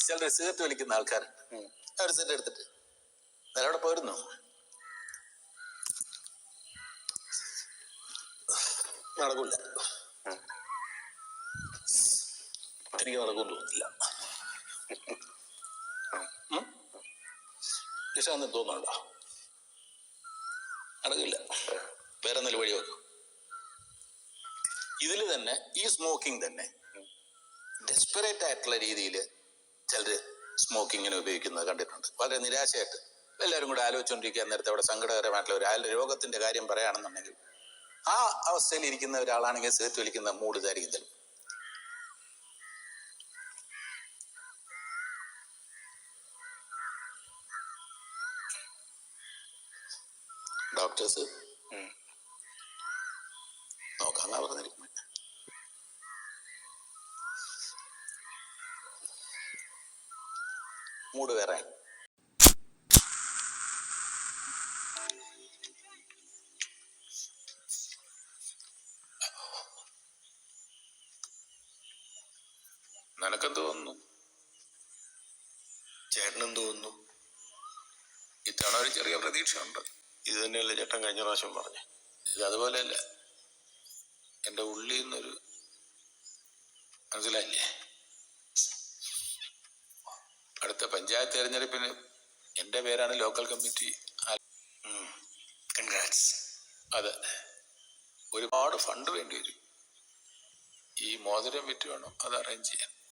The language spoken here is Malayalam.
ചിലർ സിഗരറ്റ് വലിക്കുന്ന ആൾക്കാരുണ്ട്. അവർ സിഗരറ്റ് എടുത്തിട്ട് അവിടെ പോയിരുന്നു. നടക്കൂല, എനിക്ക് നടക്കും തോന്നുന്നില്ല. ഇഷാന്ന് തോന്നുന്നുണ്ടോ? നടക്കില്ല. വേറെ എന്തെങ്കിലും വഴി വെക്കും. ഇതിൽ തന്നെ ഈ സ്മോക്കിംഗ് തന്നെ ഡെസ്പെറേറ്റ് ആയിട്ടുള്ള രീതിയിൽ ചിലർ സ്മോക്കിങ്ങിനെ ഉപയോഗിക്കുന്നത് കണ്ടിട്ടുണ്ട്. വളരെ നിരാശയായിട്ട് എല്ലാവരും കൂടെ ആലോചിച്ചുകൊണ്ടിരിക്കുക. നേരത്തെ അവിടെ സങ്കടകരമായിട്ടുള്ള ഒരു അയാളുടെ രോഗത്തിന്റെ കാര്യം പറയുകയാണെന്നുണ്ടെങ്കിൽ ആ അവസ്ഥയിൽ ഇരിക്കുന്ന ഒരാളാണെങ്കിൽ സിഗരറ്റ് വലിക്കുന്ന മൂഡ് ഇതായിരിക്കും ചിലപ്പോൾ. ഡോക്ടേഴ്സ് നോക്കാന്നാ പറഞ്ഞിരിക്കുന്നത്. മൂഡ് വേറെ. നിനക്കെന്ത് തോന്നുന്നു? ചേട്ടനെന്ത് തോന്നുന്നു? ഇത്തവണ ഒരു ചെറിയ പ്രതീക്ഷയുണ്ട്. ഇത് തന്നെയല്ലേ ചേട്ടൻ കഴിഞ്ഞ പ്രാവശ്യം പറഞ്ഞു? ഇത് അതുപോലെയല്ല. എൻ്റെ ഉള്ളിൽ നിന്നൊരു മനസ്സിലായില്ലേ? അടുത്ത പഞ്ചായത്ത് തെരഞ്ഞെടുപ്പിന് എൻ്റെ പേരാണ് ലോക്കൽ കമ്മിറ്റി. കൺഗ്രാറ്റ്സ്. അതെ, ഒരുപാട് ഫണ്ട് വേണ്ടി വരും. ഈ മോതിരം വിറ്റ് വേണം അത് അറേഞ്ച് ചെയ്യാൻ.